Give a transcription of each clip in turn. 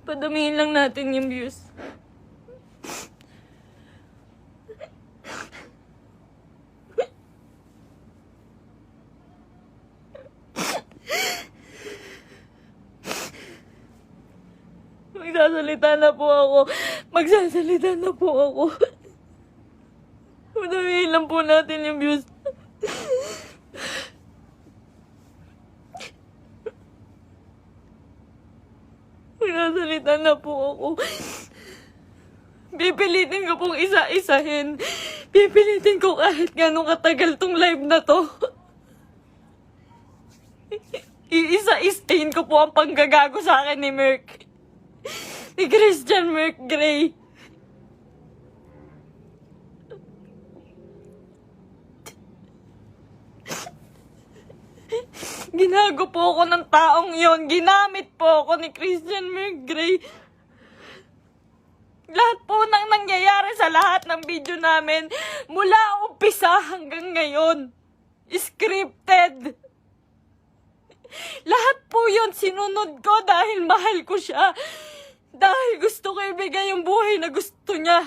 Padamihin lang natin yung views. Magsasalita na po ako. Magsasalita na po ako. Padamihin lang po natin yung views. Magsasalita na po ako. Pipilitin ko pong isa-isahin. Pipilitin ko kahit gano'ng katagal tong live na to. Iisa-istain ko po ang panggagago sa akin ni Merc. Ni Christian Merc Gray. Ginago po ako ng taong yon. Ginamit po ako ni Christian Merc Gray. Lahat po nang nangyayari sa lahat ng video namin, mula umpisa hanggang ngayon, scripted. Lahat po yun sinunod ko dahil mahal ko siya. Dahil gusto ko ibigay yung buhay na gusto niya.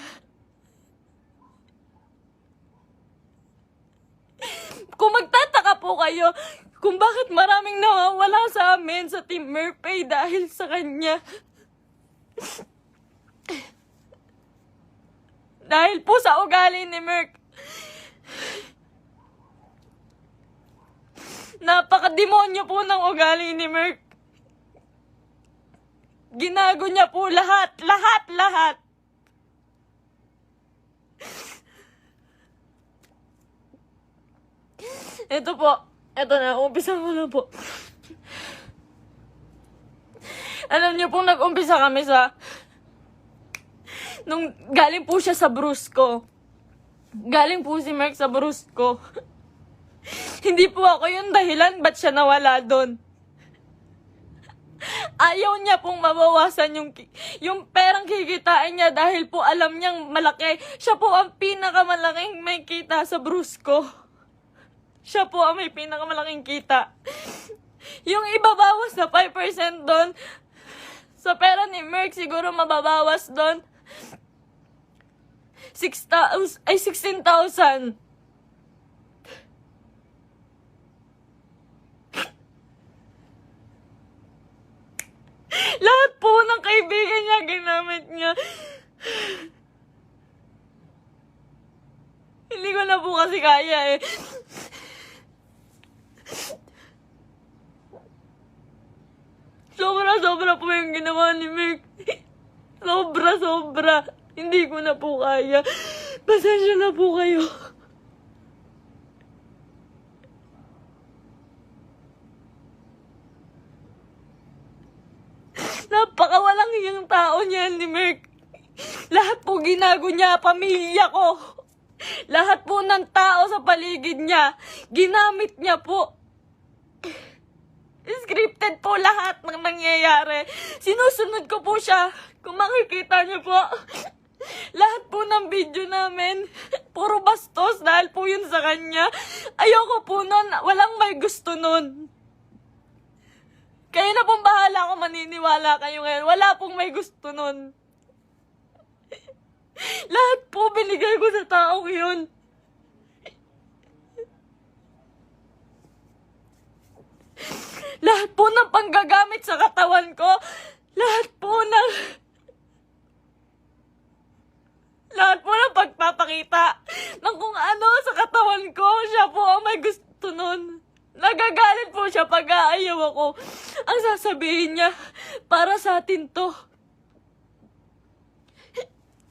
Kung magtataka po kayo kung bakit maraming nawawala sa amin sa Team Merpay dahil sa kanya. Dahil po sa ugali ni Merc. Napakademonyo po ng ugali ni Merc. Ginago niya po lahat. Ito po. Ito na, umpisan ko na po. Alam niyo po, nag-umpisa kami sa... Nung galing po siya sa Brusco. Galing po si Merc sa Brusco. Hindi po ako yung dahilan ba't siya nawala doon. Ayaw niya pong mabawasan yung perang kikitain niya dahil po alam niyang malaki. Siya po ang pinakamalaking may kita sa Brusco. Siya po ang may pinakamalaking kita. Yung ibabawas na 5% doon, sa pera ni Merc siguro mababawas doon 16,000. Lahat po ng kaibigan niya, ginamit niya. Hindi ko na po kasi kaya eh. Sobra po yung ginawa ni Merc. Sobra. Hindi ko na po kaya. Pasensya na po kayo. Napakawalang hiyang tao niyan ni Merc. Lahat po ginago niya, pamilya ko. Lahat po ng tao sa paligid niya, ginamit niya po. Scripted po lahat ng nangyayari. Sinusunod ko po siya. Kung makikita niyo po, lahat po ng video namin, puro bastos dahil po yun sa kanya. Ayoko po nun, walang may gusto nun. Kayo na pong bahala kung maniniwala kayo ngayon. Wala pong may gusto nun. Lahat po binigay ko sa taong yun. Lahat po ng panggagamit sa katawan ko, lahat po ng pagpapakita ng kung ano sa katawan ko, siya po ang may gusto nun. Nagagalit po siya pag aayaw ako. Ang sasabihin niya, para sa atin to.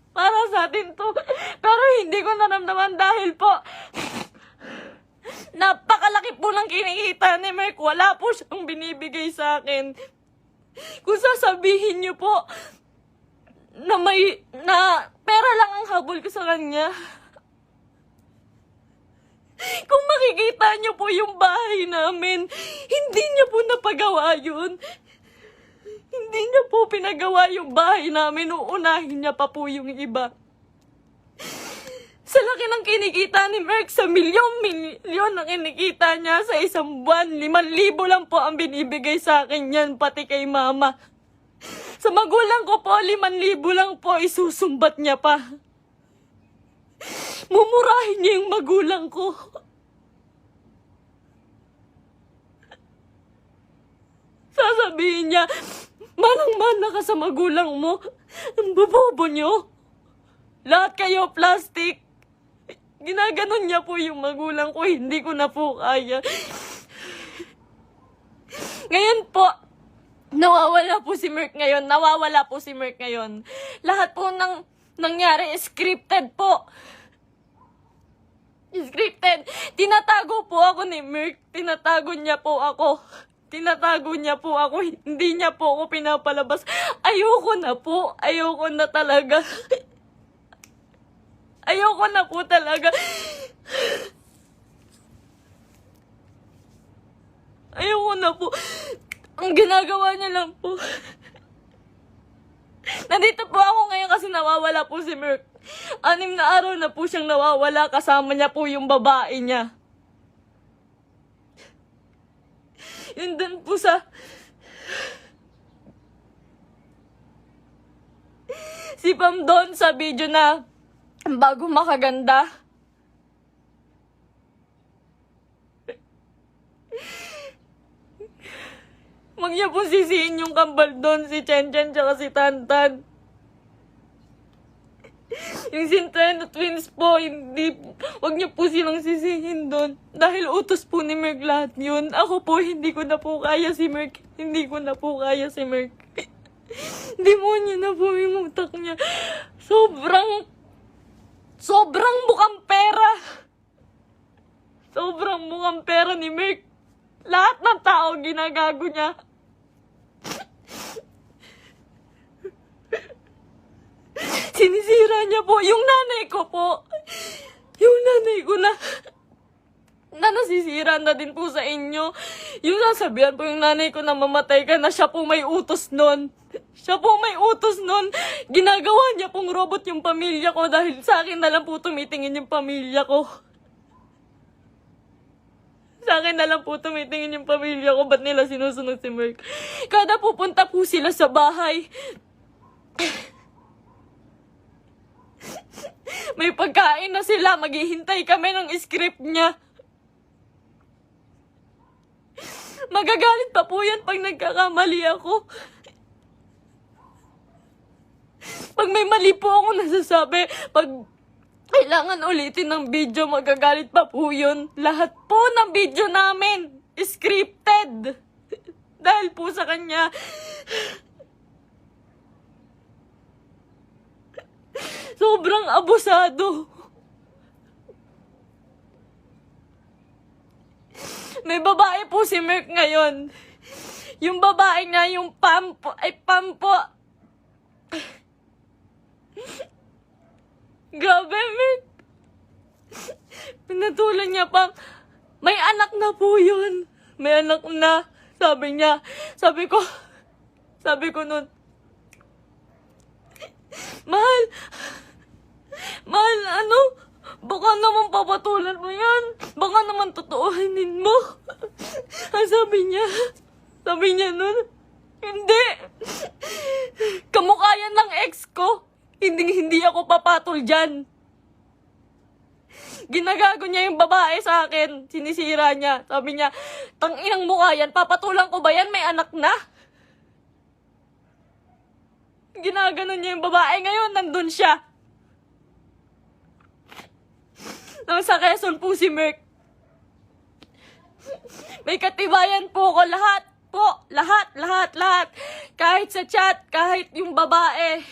Para sa atin to. Pero hindi ko naramdaman dahil po, napakalaki po ng kinikita ni Merc. Wala po siyang binibigay sa akin. Kung sasabihin niyo po na pera lang ang habol ko sa kanya. Kung makikita niyo po yung bahay namin, hindi niya po napagawa yun. Hindi niya po pinagawa yung bahay namin. Uunahin niya pa po yung iba. Sa laki ng kinikita ni Merc, sa milyon na kinikita niya sa isang buwan, 5,000 lang po ang binibigay sa akin yan, pati kay mama. Sa magulang ko po, 5,000 lang po, isusumbat niya pa. Mumurahin niya yung magulang ko. Sasabihin niya, manang-mana ka sa magulang mo. Ang bobobo niyo. Lahat kayo plastic. Ginaganon niya po yung magulang ko, hindi ko na po kaya. Ngayon po, nawawala po si Merk ngayon. Lahat po ng nangyari, scripted po. Scripted. Tinatago po ako ni Merk. Tinatago niya po ako. Hindi niya po ako pinapalabas. Ayoko na po. Ayoko na talaga. Ayoko na po talaga. Ayoko na po. Ang ginagawa niya lang po. Nandito po ako ngayon kasi nawawala po si Merk. 6 na araw na po siyang nawawala. Kasama niya po yung babae niya. Yun dun po sa... Si Pam doon sa video na bago makaganda. Huwag niya po sisihin yung kambal doon, si Chen Chen tsaka si Tantan. Yung Centeno twins po, huwag niyo po silang sisihin doon. Dahil utos po ni Merk lahat yun. Ako po, hindi ko na po kaya si Merk. Demonyo na po yung utak niya. Sobrang mukhang pera. Sobrang mukhang pera ni Merk. Lahat ng tao ginagago niya. Sinisira niya po yung nanay ko po. Yung nanay ko na nasisira na din po sa inyo. Yung sasabihan po yung nanay ko na mamatay ka na, siya po may utos nun. Ginagawa niya pong robot yung pamilya ko dahil sa akin na lang po tumitingin yung pamilya ko. Ba't nila sinusunod si Merk? Kada pupunta po sila sa bahay, may pagkain na sila, maghihintay kami ng script niya. Magagalit pa po yan pag nagkakamali ako. Pag may mali po ako nasasabi, pag kailangan ulitin ng video, magagalit pa po yun. Lahat po ng video namin, scripted. Dahil po sa kanya. Sobrang abusado. May babae po si Merk ngayon. Yung babae nga, yung Pam po. Grabe, Merk. Pinatulan niya pang, may anak na po yun. May anak na. Sabi niya. Sabi ko nun, Mahal, baka naman papatulan mo yan. Baka naman totoohanin mo. Ang sabi niya nun, hindi. Kamukha yan ng ex ko. Hindi ako papatol dyan. Ginagago niya yung babae sa akin. Sinisira niya. Sabi niya, tanginang mukha yan. Papatulan ko ba yan? May anak na. Ginaganon niya yung babae. Ngayon, nandun siya. Sa Quezon po si Merk. May katibayan po ko. Lahat po. Lahat. Kahit sa chat, kahit yung babae.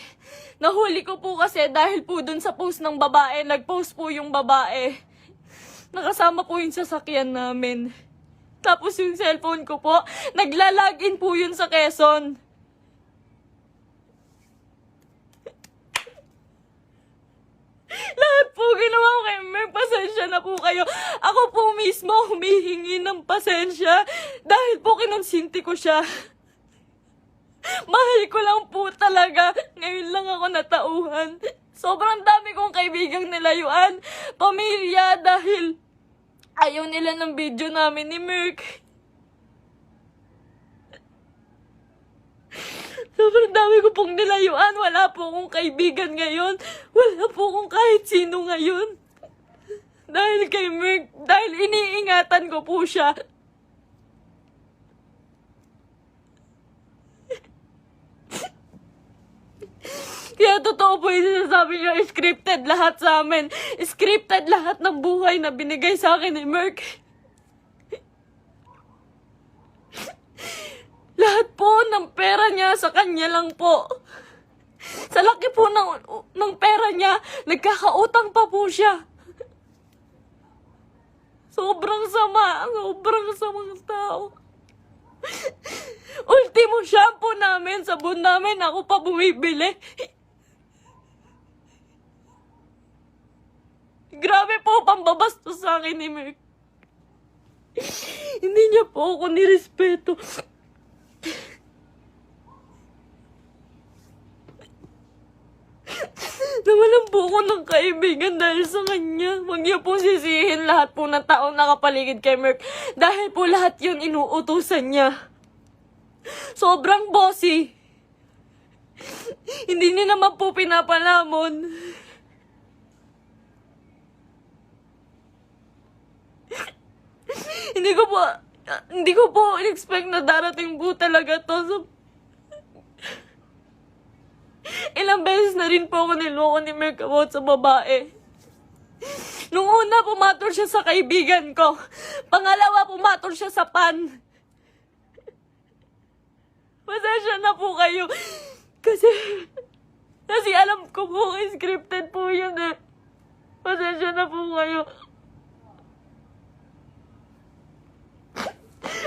Nahuli ko po kasi dahil po dun sa post ng babae. Nag-post po yung babae. Nakasama po yung sasakyan namin. Tapos yung cellphone ko po, nagla-login po yun sa Quezon. Lahat po ginawa ko kay Merk. Pasensya na po kayo. Ako po mismo humihingi ng pasensya dahil po kinonsinti ko siya. Mahal ko lang po talaga. Ngayon lang ako natauhan. Sobrang dami kong kaibigang nilayuan. Pamilya dahil ayaw nila ng video namin ni Merk. Sobrang dami dami ko pong nilayuan. Wala po akong kaibigan ngayon. Wala po akong kahit sino ngayon. Dahil kay Merk, dahil iniingatan ko po siya. Kaya totoo po yung sinasabi niyo, scripted lahat sa amin. Scripted lahat ng buhay na binigay sa akin ni Merk. Lahat po ng pera niya sa kanya lang po. Sa laki po ng pera niya, nagkakautang pa po siya. Sobrang samang tao. Ultimo shampoo namin, sabon namin, ako pa bumibili. Grabe po, pambabastos sa akin ni Merk. Hindi niya po ako nirespeto. Nawalan po ako ng kaibigan dahil sa kanya. Huwag niyo po sisihin lahat po ng taong nakapaligid kay Merk. Dahil po lahat yun inuutusan niya. Sobrang bossy. Hindi niya naman po pinapalamon. Hindi ko po in-expect na darating po talaga to. So, ilang beses na rin po ako niloko ni Merk about sa babae. Nung una, pumatol siya sa kaibigan ko. Pangalawa, pumatol siya sa pan. Pasensya na po kayo. Kasi alam ko po, scripted po yun eh. Pasensya na po kayo.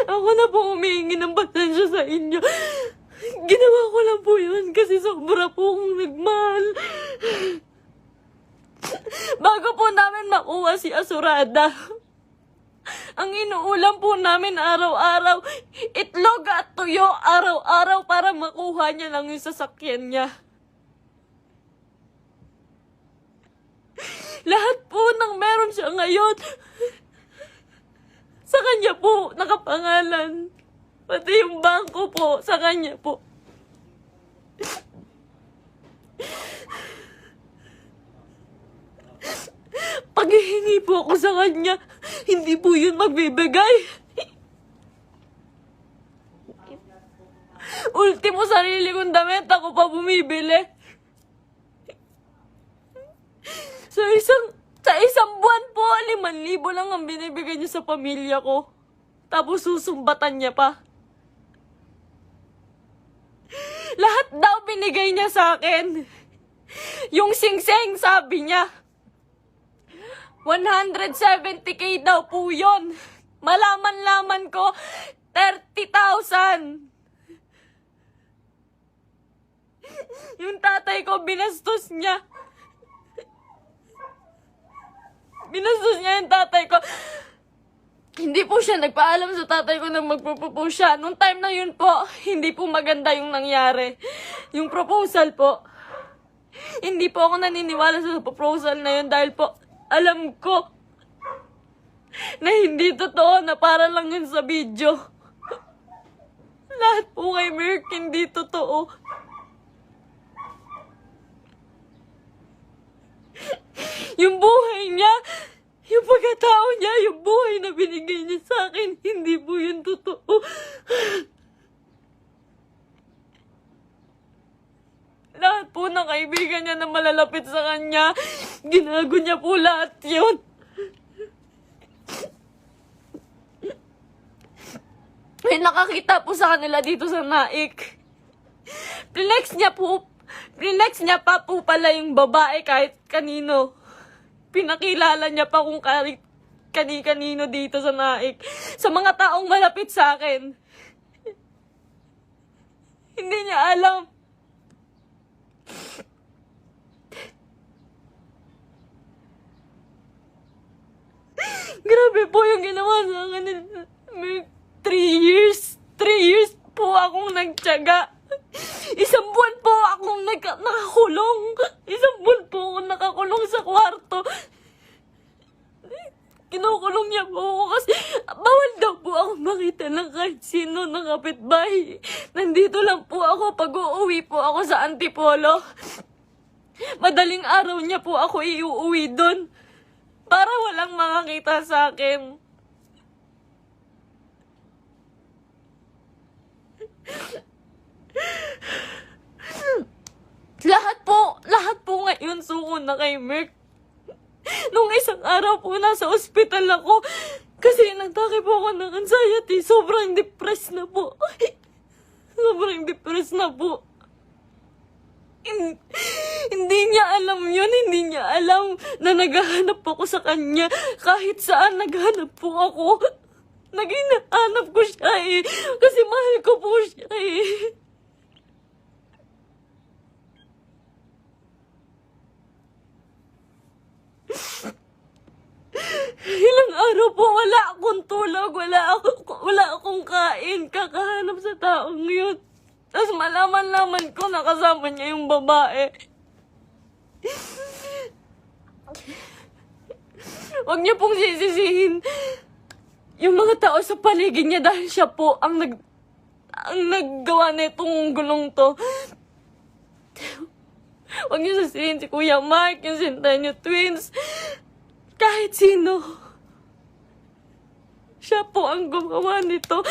Ako na po humihingi ng pasensya sa inyo. Ginawa ko lang po yun kasi sobra po akong nagmahal. Bago po namin makuha si Asurada, ang inuulam po namin araw-araw, itlog at tuyo araw-araw para makuha niya lang yung sasakyan niya. Lahat po ng meron siya ngayon, sa kanya po nakapangalan. Pati yung bangko po, sa kanya po. Paghihingi po ako sa kanya, hindi po yun magbibigay. Ultimo sarili kong damit, ako pa bumibili. Sa isang buwan po, 5,000 lang ang binibigay niya sa pamilya ko. Tapos susumbatan niya pa. Lahat daw binigay niya sa akin. Yung singseng, sabi niya, 170K daw po yun. Malaman-laman ko, 30,000. Yung tatay ko, binastos niya. Binastos niya yung tatay ko. Hindi po siya nagpaalam sa tatay ko na magpo-propose siya. Nung time na yun po, hindi po maganda yung nangyari. Yung proposal po. Hindi po ako naniniwala sa proposal na yun dahil po, alam ko na hindi totoo, na para lang yun sa video. Lahat po kay Merk, hindi totoo. Yung buhay niya, yung pagkatao niya, yung buhay na binigay niya sa akin, hindi po yun totoo. Lahat po ng kaibigan niya na malalapit sa kanya, ginago niya po lahat yun. May nakakita po sa kanila dito sa Naik. Flex niya pa po pala yung babae kahit kanino. Pinakilala niya pa kung kani-kanino dito sa Naik. Sa mga taong malapit sa akin. Hindi niya alam. Grabe po yung ginawa sa akin. 3 years. 3 years po akong nagtiyaga. Isang buwan po akong nakakulong. Isang buwan po akong nakakulong sa kwarto. Kinukulong niya po ako kasi bawal daw po ako makita ng kahit sino ng kapitbahay. Nandito lang po ako pag uuwi po ako sa Antipolo. Madaling araw niya po ako iuuwi doon para walang makakita sa akin. Lahat po ngayon suko na kay Merk. Nung isang araw po nasa ospital ako kasi nagtake po ako ng anxiety. Sobrang depressed na po. Sobrang depressed na po. Hindi niya alam yun. Hindi niya alam na naghahanap ako sa kanya. Kahit saan naghahanap po ako. Naghahanap ko siya eh. Kasi mahal ko po siya eh. Ilang araw po wala akong tulog, wala akong kain, kakahanap sa taong yun. Tapos malaman ko na kasama niya yung babae. Huwag niyo pong sisisihin yung mga tao sa paligid niya dahil siya po ang naggawa nitong gulong to. Huwag niyo sisisihin si Kuya Mark, yung Centennial Twins. Kahit sino. Siya po ang gumawa nito.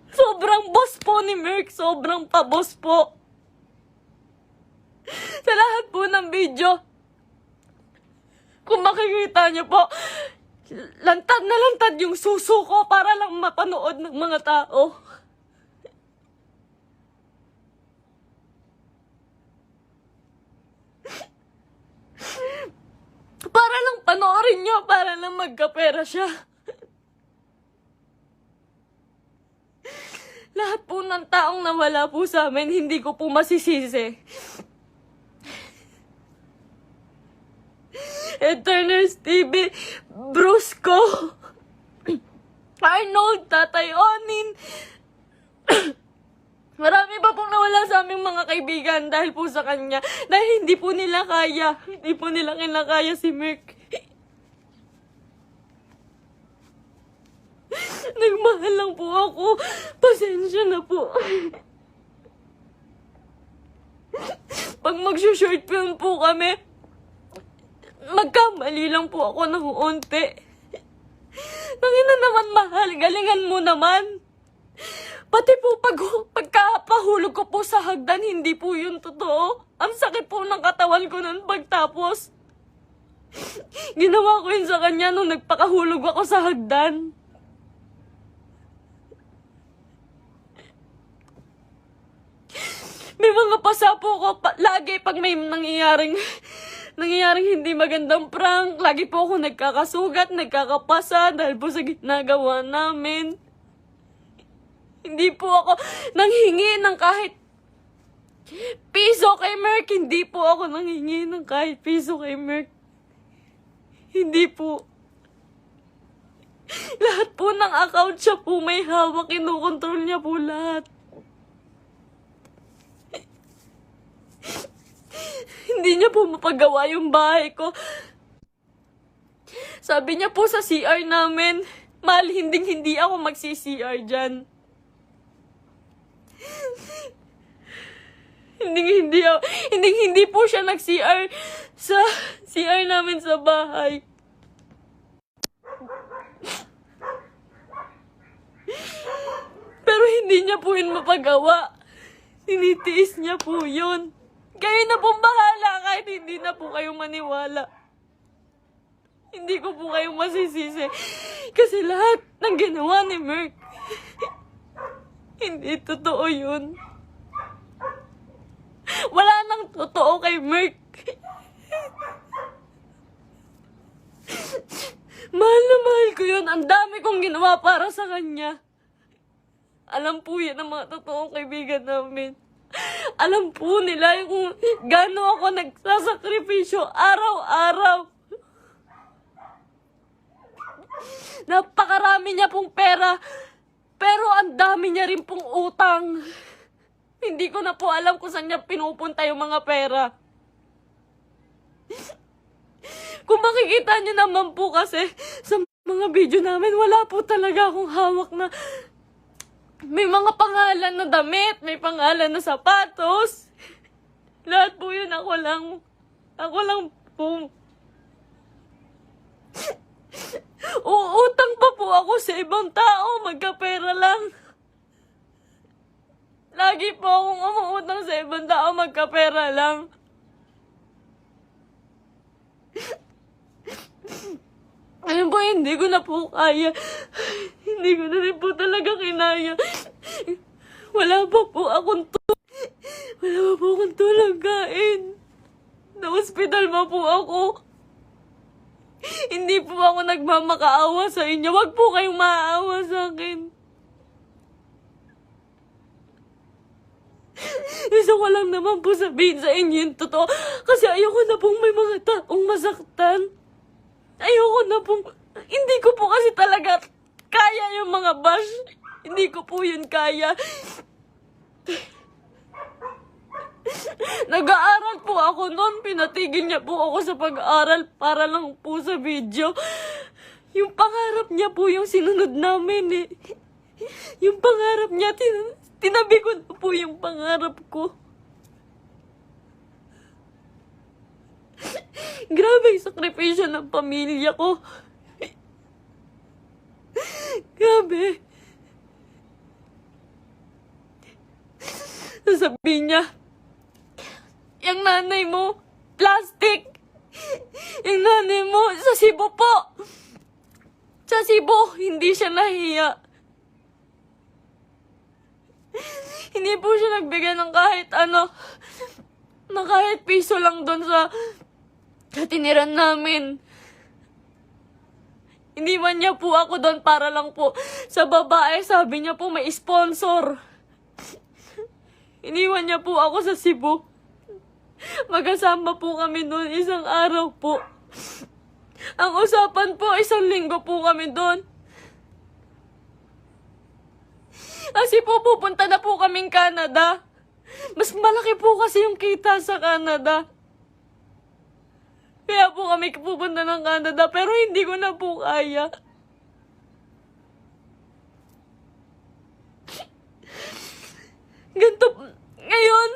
Sobrang boss po ni Merk. Sobrang pa-boss po. Sa lahat po ng video, kung makikita niyo po, lantad na lantad yung suso ko para lang mapanood ng mga tao. Para lang panoorin niyo, para lang magkapera siya. Lahat po ng taong nawala po sa amin, hindi ko po masisisi. Eterners TV, Brusco, Arnold, Tatay Onin. Marami pa pong nawala sa aming mga kaibigan dahil po sa kanya. Dahil hindi po nila kaya. Hindi po nila kinakaya si Merk. Nagmahal lang po ako. Pasensya na po. Pag mag-short film po kami, magkamali lang po ako ng unti. Nangina naman mahal, galingan mo naman. Pati po pagkapahulog ko po sa hagdan, hindi po yun totoo. Ang sakit po ng katawan ko nun pagtapos. Ginawa ko yun sa kanya nung nagpakahulog ako sa hagdan. May mga pasa po ko lagi pag may nangyayaring hindi magandang prank. Lagi po ako nagkakasugat, nagkakapasa dahil po sa ginagawa namin. Hindi po ako nanghingi ng kahit piso kay Merk. Hindi po ako nanghingi ng kahit piso kay Merk. Hindi po. Lahat po ng account siya po may hawak. Kinukontrol niya po lahat. Hindi niya po mapagawa yung bahay ko. Sabi niya po sa CR namin, mahal, hindi ako magsi-CR dyan. Hindi po siya nag-CR sa CR namin sa bahay. Pero hindi niya po yun mapagawa. Tinitiis niya po yun. Kayo na pong bahala kahit hindi na po kayo maniwala. Hindi ko po kayo masisisi. Kasi lahat ng ginawa ni Merk, hindi totoo yun. Wala nang totoo kay Merk. Mahal na mahal ko yun. Ang dami kong ginawa para sa kanya. Alam po yan ang mga totoong kaibigan namin. Alam po nila kung gaano ako nagsasakripisyo araw-araw. Napakarami niya pong pera, pero ang dami niya rin pong utang. Hindi ko na po alam kung saan niya pinupunta yung mga pera. Kung makikita nyo naman po kasi sa mga video namin, wala po talaga akong hawak na may mga pangalan na damit, may pangalan na sapatos. Lahat po yun ako lang po. Uutang pa po ako sa ibang tao, magkapera lang. Lagi po akong umuutang sa ibang tao, magkapera lang. Ayun po, hindi ko na po kaya. Hindi ko na rin po talaga kinaya. Wala pa po akong tulog kain. Na-hospital pa po ako. Hindi po ako nagmamakaawa sa inyo. Wag po kayong maaawa sa akin. Gusto ko lang naman po sabihin sa inyo yung totoo. Kasi ayoko na pong may mga taong masaktan. Ayoko na pong... Hindi ko po kasi talaga kaya yung mga bash. Hindi ko po yun kaya. Nag-aaral po ako noon. Pinatigil niya po ako sa pag-aaral para lang po sa video. Yung pangarap niya po yung sinunod namin eh. Yung pangarap niya, tinabi ko na po yung pangarap ko. Grabe yung sakripisyo ng pamilya ko. Grabe. Sasabihin niya, yung nanay mo, plastic. Yung nanay mo, sa Cebu po. Sa Cebu, hindi siya nahiya. Hindi po siya nagbigay ng kahit ano, na kahit piso lang doon sa tiniran namin. Iniwan niya po ako doon para lang po sa babae. Sabi niya po may sponsor. Iniwan niya po ako sa Cebu. Magkasama po kami doon isang araw po. Ang usapan po, 1 linggo po kami doon. Kasi po pupunta na po kaming Canada. Mas malaki po kasi yung kita sa Canada. Kaya po kami pupunta ng Canada, pero hindi ko na po kaya. Ganito, ngayon,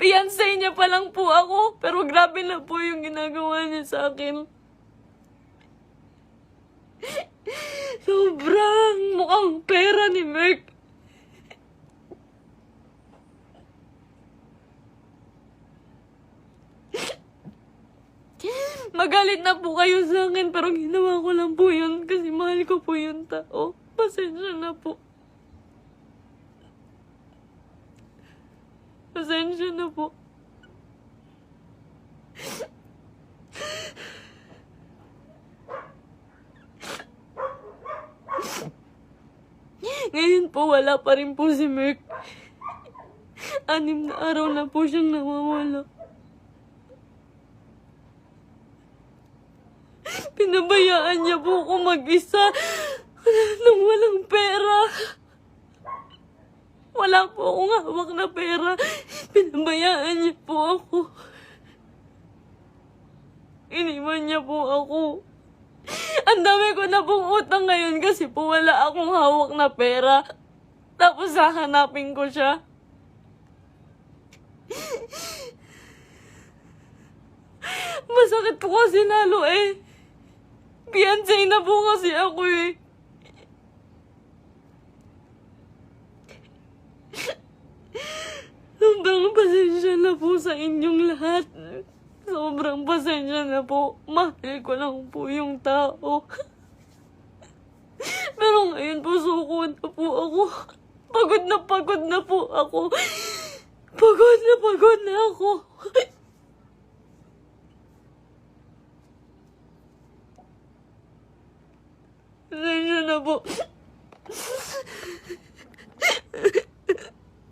fiancé niya pa lang po ako, pero grabe na po yung ginagawa niya sa akin. Sobrang mukhang pera ni Merk. Magalit na po kayo sa akin, pero ginawa ko lang po yun kasi mahal ko po yung tao. Pasensya na po. Pasensya na po. Ngayon po, wala pa rin po si Merk. 6 na araw na po siyang nawawala. Pinabayaan niya po ako mag-isa nang walang pera. Wala po akong hawak na pera. Pinabayaan niya po ako. Iniwan niya po ako. Ang dami ko na pong utang ngayon kasi po wala akong hawak na pera. Tapos hahanapin ko siya. Masakit po kasi lalo eh. Fiancé na po kasi ako eh. Sobrang pasensya na po sa inyong lahat. Sobrang pasensya na po. Mahal ko lang po yung tao. Pero ngayon po suko na po ako. Pagod na po ako. Pagod na ako. Pasensya na po.